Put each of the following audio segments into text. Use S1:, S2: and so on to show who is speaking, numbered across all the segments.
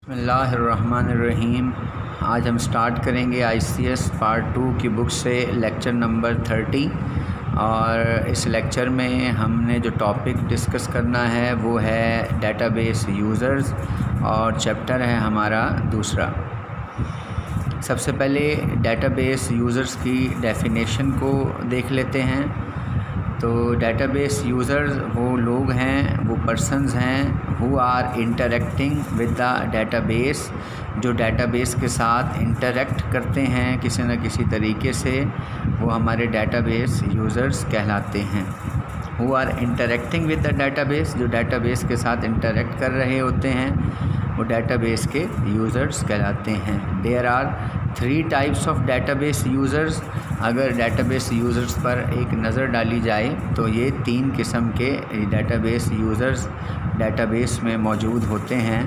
S1: بسم اللہ الرحمن الرحیم۔ آج ہم سٹارٹ کریں گے ICS پارٹ 2 کی بک سے لیکچر نمبر 30، اور اس لیکچر میں ہم نے جو ٹاپک ڈسکس کرنا ہے وہ ہے ڈیٹا بیس یوزرز، اور چیپٹر ہے ہمارا دوسرا۔ سب سے پہلے ڈیٹا بیس یوزرز کی ڈیفینیشن کو دیکھ لیتے ہیں۔ تو ڈیٹا بیس یوزرز وہ لوگ ہیں، وہ پرسنز ہیں who are interacting with the database، جو ڈیٹا بیس کے ساتھ انٹریکٹ کرتے ہیں کسی نہ کسی طریقے سے، وہ ہمارے ڈیٹا بیس یوزرز کہلاتے ہیں۔ who are interacting with the database، جو ڈیٹا بیس کے ساتھ انٹریکٹ کر رہے ہوتے ہیں وہ ڈیٹا بیس کے یوزرز کہلاتے ہیں۔ there are 3 types of database users۔ اگر ڈیٹا بیس یوزرز پر ایک نظر ڈالی جائے تو یہ 3 قسم کے data base users data base میں موجود ہوتے ہیں۔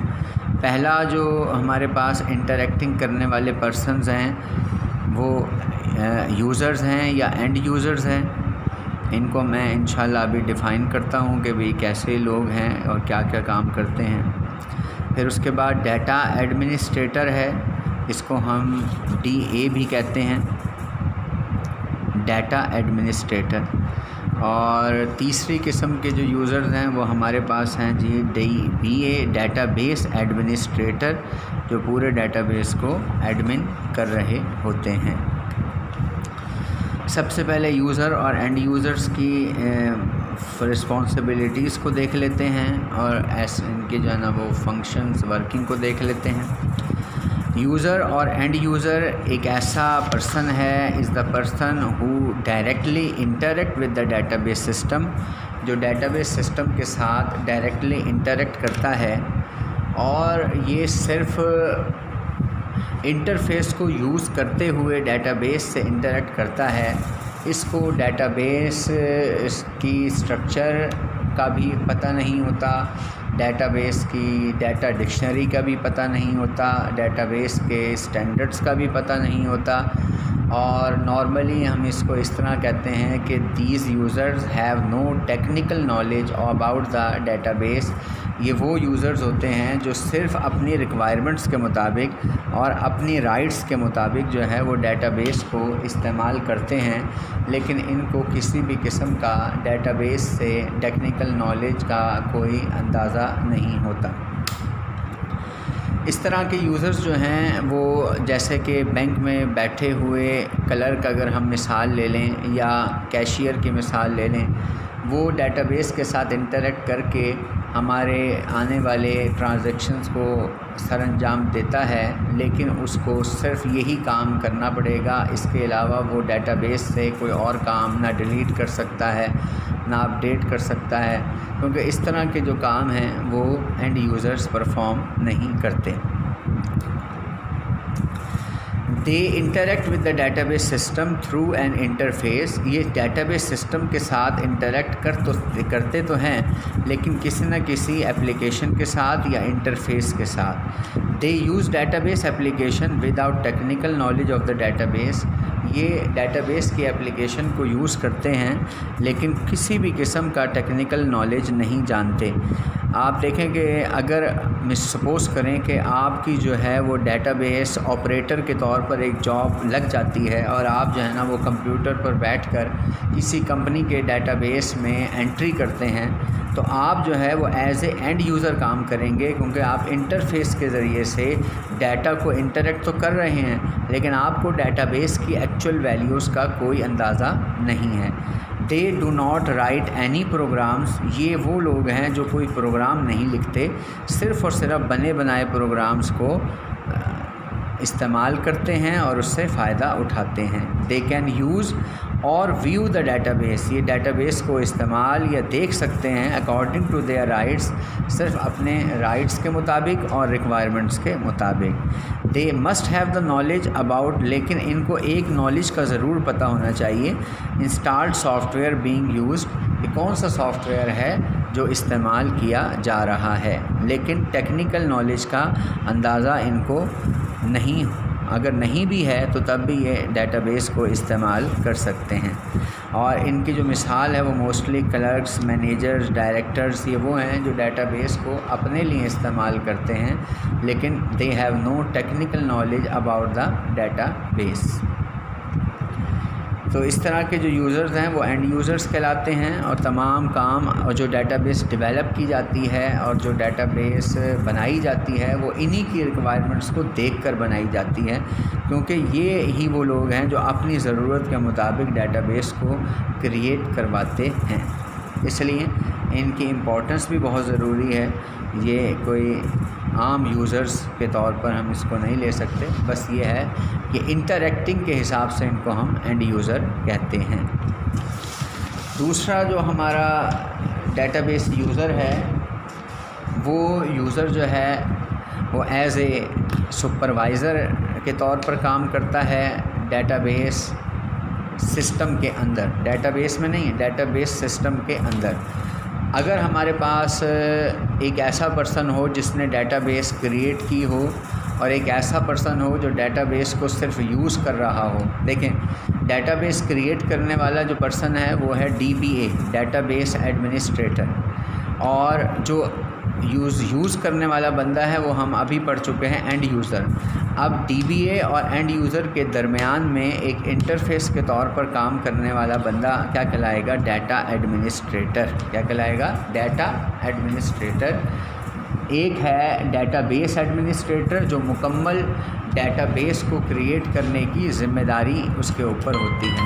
S1: پہلا جو ہمارے پاس انٹریکٹنگ کرنے والے پرسنز ہیں وہ یوزرز ہیں یا اینڈ یوزرز ہیں۔ ان کو میں انشاءاللہ ابھی ڈیفائن کرتا ہوں کہ بھئی کیسے لوگ ہیں اور کیا کیا کام کرتے ہیں۔ پھر اس کے بعد ڈیٹا ایڈمنسٹریٹر ہے، اس کو ہم DA بھی کہتے ہیں، ڈیٹا ایڈمنسٹریٹر۔ اور تیسری قسم کے جو یوزرز ہیں وہ ہمارے پاس ہیں جی DBA، ڈیٹا بیس ایڈمنسٹریٹر، جو پورے ڈیٹا بیس کو ایڈمن کر رہے ہوتے ہیں۔ سب سے پہلے یوزر اور اینڈ یوزرز کی رسپانسبلٹیز کو دیکھ لیتے ہیں، اور ان کے جو ہے نا وہ فنکشنز ورکنگ کو دیکھ لیتے ہیں۔ یوزر اور اینڈ یوزر ایک ایسا پرسن ہے، is the person who directly interact with the data base system, جو ڈیٹا بیس سسٹم کے ساتھ ڈائریکٹلی انٹریکٹ کرتا ہے، اور یہ صرف انٹرفیس کو یوز کرتے ہوئے ڈیٹا بیس سے انٹریکٹ کرتا ہے۔ اس کو ڈیٹا بیس اس کی اسٹرکچر کا بھی پتہ نہیں ہوتا، ڈیٹا بیس کی ڈیٹا ڈکشنری کا بھی پتہ نہیں ہوتا، ڈیٹا بیس کے اسٹینڈرڈز کا بھی پتہ نہیں ہوتا، اور نارملی ہم اس کو اس طرح کہتے ہیں کہ these users have no technical knowledge about the database. یہ وہ یوزرز ہوتے ہیں جو صرف اپنی ریکوائرمنٹس کے مطابق اور اپنی رائٹس کے مطابق جو ہے وہ ڈیٹا بیس کو استعمال کرتے ہیں، لیکن ان کو کسی بھی قسم کا ڈیٹا بیس سے ٹیکنیکل نالج کا کوئی اندازہ نہیں ہوتا۔ اس طرح کے یوزرز جو ہیں وہ جیسے کہ بینک میں بیٹھے ہوئے کلرک اگر ہم مثال لے لیں، یا کیشیئر کی مثال لے لیں، وہ ڈیٹا بیس کے ساتھ انٹریکٹ کر کے ہمارے آنے والے ٹرانزیکشنز کو سر انجام دیتا ہے، لیکن اس کو صرف یہی کام کرنا پڑے گا، اس کے علاوہ وہ ڈیٹا بیس سے کوئی اور کام نہ ڈیلیٹ کر سکتا ہے نہ اپڈیٹ کر سکتا ہے، کیونکہ اس طرح کے جو کام ہیں وہ اینڈ یوزرز پرفارم نہیں کرتے۔ They interact with the data base system through an interface. یہ ڈیٹا بیس سسٹم کے ساتھ انٹریکٹ کرتے تو ہیں، لیکن کسی نہ کسی اپلیکیشن کے ساتھ یا انٹرفیس کے ساتھ۔ They use database application without technical knowledge of the database. یہ ڈیٹا بیس کی اپلیکیشن کو یوز کرتے ہیں لیکن کسی بھی قسم کا ٹیکنیکل نالج نہیں جانتے۔ آپ دیکھیں کہ اگر سپوز کریں کہ آپ کی جو ہے وہ ڈیٹا بیس آپریٹر کے طور پر ایک جاب لگ جاتی ہے، اور آپ جو ہے نا وہ کمپیوٹر پر بیٹھ کر کسی کمپنی کے ڈیٹا بیس میں انٹری کرتے ہیں، تو آپ جو ہے وہ ایز اے اینڈ یوزر کام کریں گے، کیونکہ آپ انٹرفیس کے ذریعے سے ڈیٹا کو انٹریکٹ تو کر رہے ہیں، لیکن آپ کو ڈیٹا بیس کی ایکچوئل ویلیوز کا کوئی اندازہ نہیں ہے۔ They do not write any programs. یہ وہ لوگ ہیں جو کوئی پروگرام نہیں لکھتے، صرف اور صرف بنے بنائے پروگرامز کو استعمال کرتے ہیں اور اس سے فائدہ اٹھاتے ہیں۔ دے کین یوز اور ویو دا ڈیٹا بیس۔ یہ ڈیٹا بیس کو استعمال یا دیکھ سکتے ہیں اکارڈنگ ٹو دیئر رائٹس، صرف اپنے رائٹس کے مطابق اور ریکوائرمنٹس کے مطابق۔ They must have the knowledge about, لیکن ان کو ایک نالج کا ضرور پتہ ہونا چاہیے، installed soft where being used, یہ کون سا سافٹ ویئر ہے جو استعمال کیا جا رہا ہے، لیکن ٹیکنیکل نالج کا اندازہ ان کو نہیں اگر نہیں بھی ہے تو تب بھی یہ ڈیٹا بیس کو استعمال کر سکتے ہیں. اور ان کی جو مثال ہے وہ موسٹلی کلرکس، مینیجرز، ڈائریکٹرز، یہ وہ ہیں جو ڈیٹا بیس کو اپنے لیے استعمال کرتے ہیں لیکن they have no technical knowledge about the data base. تو اس طرح کے جو یوزرز ہیں وہ اینڈ یوزرز کہلاتے ہیں، اور تمام کام اور جو ڈیٹا بیس ڈیولپ کی جاتی ہے اور جو ڈیٹا بیس بنائی جاتی ہے وہ انہی کی ریکوائرمنٹس کو دیکھ کر بنائی جاتی ہے، کیونکہ یہ ہی وہ لوگ ہیں جو اپنی ضرورت کے مطابق ڈیٹا بیس کو کریٹ کرواتے ہیں. اس لیے ان کی امپورٹنس بھی بہت ضروری ہے. یہ کوئی عام یوزرز کے طور پر ہم اس کو نہیں لے سکتے، بس یہ ہے کہ انٹریکٹنگ کے حساب سے ان کو ہم اینڈ یوزر کہتے ہیں. دوسرا جو ہمارا ڈیٹا بیس یوزر ہے وہ یوزر جو ہے وہ ایز اے سپروائزر کے طور پر کام کرتا ہے ڈیٹا بیس سسٹم کے اندر. ڈیٹا بیس میں نہیں، ڈیٹا بیس سسٹم کے اندر. اگر ہمارے پاس ایک ایسا پرسن ہو جس نے ڈیٹا بیس کریٹ کی ہو اور ایک ایسا پرسن ہو جو ڈیٹا بیس کو صرف یوز کر رہا ہو. دیکھیں، ڈیٹا بیس کریٹ کرنے والا جو پرسن ہے وہ ہے DBA، ڈیٹا بیس ایڈمنسٹریٹر، اور جو یوز کرنے والا بندہ ہے وہ ہم ابھی پڑھ چکے ہیں اینڈ یوزر. اب DBA اور اینڈ یوزر کے درمیان میں ایک انٹرفیس کے طور پر کام کرنے والا بندہ کیا کہلائے گا؟ Data administrator. کیا کہلائے گا؟ Data administrator. ایک ہے ڈیٹا بیس ایڈمنسٹریٹر جو مکمل ڈیٹا بیس کو کریٹ کرنے کی ذمہ داری اس کے اوپر ہوتی ہے،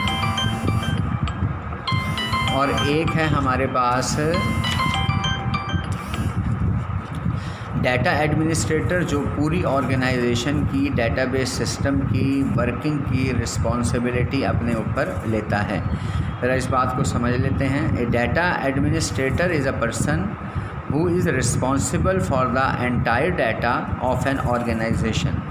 S1: اور ایک ہے ہمارے پاس ڈیٹا ایڈمنسٹریٹر جو پوری آرگنائزیشن کی ڈیٹا بیس سسٹم کی ورکنگ کی رسپانسبلٹی اپنے اوپر لیتا ہے. ذرا اس بات کو سمجھ لیتے ہیں. A data administrator is a person who is responsible for the entire data of an organization.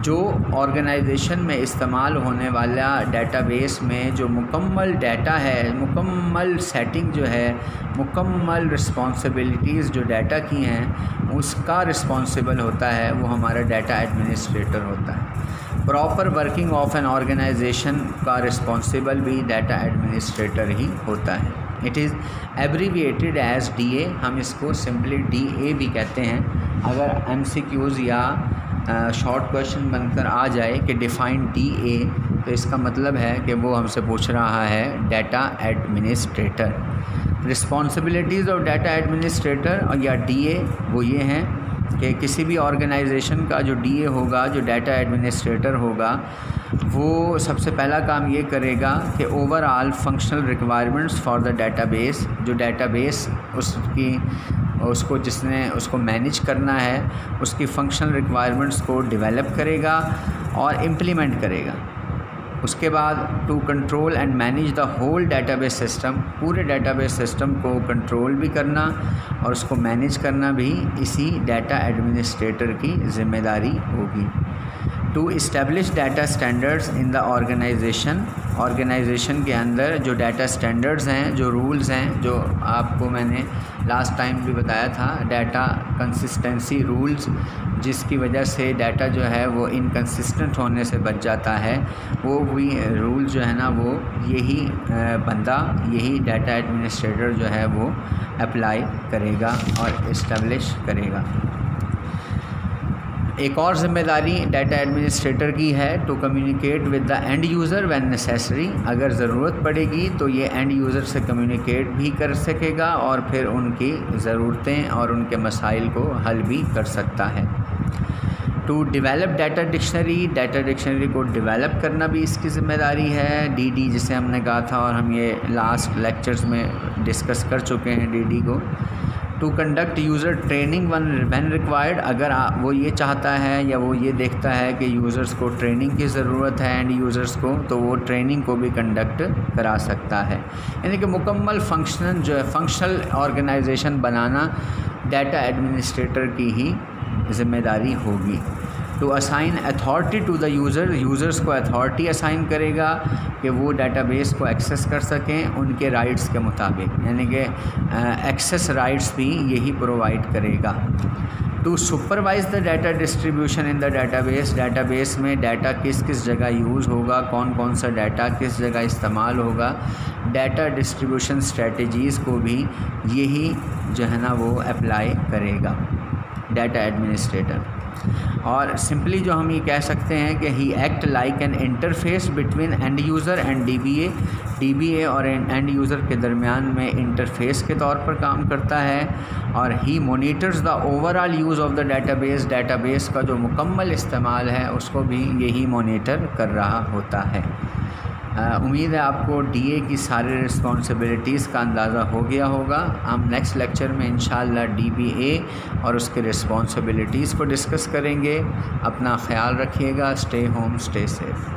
S1: جو آرگنائزیشن میں استعمال ہونے والا ڈیٹا بیس میں جو مکمل ڈیٹا ہے، مکمل سیٹنگ جو ہے، مکمل رسپانسبلٹیز جو ڈیٹا کی ہیں اس کا رسپانسبل ہوتا ہے، وہ ہمارا ڈیٹا ایڈمنسٹریٹر ہوتا ہے. Proper working of an organization کا رسپانسبل بھی ڈیٹا ایڈمنسٹریٹر ہی ہوتا ہے. It is abbreviated as DA. ہم اس کو سمپلی DA بھی کہتے ہیں. اگر MCQs یا شارٹ کویشچن بن کر آ جائے کہ ڈیفائن DA، تو اس کا مطلب ہے کہ وہ ہم سے پوچھ رہا ہے data administrator. Responsibilities of data administrator اور یا DA وہ یہ ہیں کہ کسی بھی آرگنائزیشن کا جو DA ہوگا، جو ڈیٹا ایڈمنسٹریٹر ہوگا، وہ سب سے پہلا کام یہ کرے گا کہ over all functional requirements for the data base, جو ڈیٹا بیس اس کو جس نے اس کو مینیج کرنا ہے، اس کی فنکشنل ریکوائرمنٹس کو ڈیولپ کرے گا اور امپلیمنٹ کرے گا. اس کے بعد to control and manage the whole data base system, پورے ڈیٹا بیس سسٹم کو کنٹرول بھی کرنا اور اس کو مینیج کرنا بھی اسی ڈیٹا ایڈمنسٹریٹر کی ذمہ داری ہوگی. To establish data standards in the organization کے اندر جو ڈیٹا اسٹینڈرڈز ہیں، جو رولز ہیں، جو آپ کو میں نے لاسٹ ٹائم بھی بتایا تھا، ڈیٹا کنسسٹنسی رولز، جس کی وجہ سے ڈیٹا جو ہے وہ انکنسسٹنٹ ہونے سے بچ جاتا ہے، وہ بھی رول جو ہے نا وہ یہی بندہ، یہی ڈیٹا ایڈمنسٹریٹر جو ہے وہ اپلائی کرے گا اور اسٹیبلش کرے گا. ایک اور ذمہ داری ڈیٹا ایڈمنسٹریٹر کی ہے to communicate with the end user when necessary. اگر ضرورت پڑے گی تو یہ اینڈ یوزر سے کمیونیکیٹ بھی کر سکے گا اور پھر ان کی ضرورتیں اور ان کے مسائل کو حل بھی کر سکتا ہے. To develop data dictionary, data dictionary کو ڈیولپ کرنا بھی اس کی ذمہ داری ہے. DD جسے ہم نے کہا تھا اور ہم یہ لاسٹ لیکچرز میں ڈسکس کر چکے ہیں DD کو. To conduct user training when required. اگر وہ یہ چاہتا ہے یا وہ یہ دیکھتا ہے کہ یوزرز کو ٹریننگ کی ضرورت ہے اینڈ یوزرز کو، تو وہ ٹریننگ کو بھی کنڈکٹ کرا سکتا ہے. یعنی کہ مکمل فنکشنل آرگنائزیشن بنانا ڈیٹا ایڈمنسٹریٹر کی ہی ذمہ داری ہوگی. To assign authority to the users کو اتھارٹی اسائن کرے گا کہ وہ ڈیٹا بیس کو ایکسیس کر سکیں ان کے رائٹس کے مطابق، یعنی کہ ایکسیس رائٹس بھی یہی پرووائڈ کرے گا. To supervise the data distribution in the database میں ڈیٹا کس کس جگہ یوز ہوگا، کون کون سا ڈیٹا کس جگہ استعمال ہوگا، ڈیٹا ڈسٹریبیوشن اسٹریٹجیز کو بھی یہی جو ہے نا وہ اپلائی کرے گا ڈیٹا ایڈمنسٹریٹر. اور سمپلی جو ہم یہ کہہ سکتے ہیں کہ he act like an interface between end user and D B A اور اینڈ یوزر کے درمیان میں انٹرفیس کے طور پر کام کرتا ہے. اور he monitors the overall use of the database کا جو مکمل استعمال ہے اس کو بھی یہی مونیٹر کر رہا ہوتا ہے. امید ہے آپ کو ڈی اے کی ساری رسپانسبلٹیز کا اندازہ ہو گیا ہوگا. ہم نیکسٹ لیکچر میں انشاءاللہ ڈی بی اے اور اس کے رسپانسبلٹیز کو ڈسکس کریں گے. اپنا خیال رکھیے گا. Stay home, stay safe.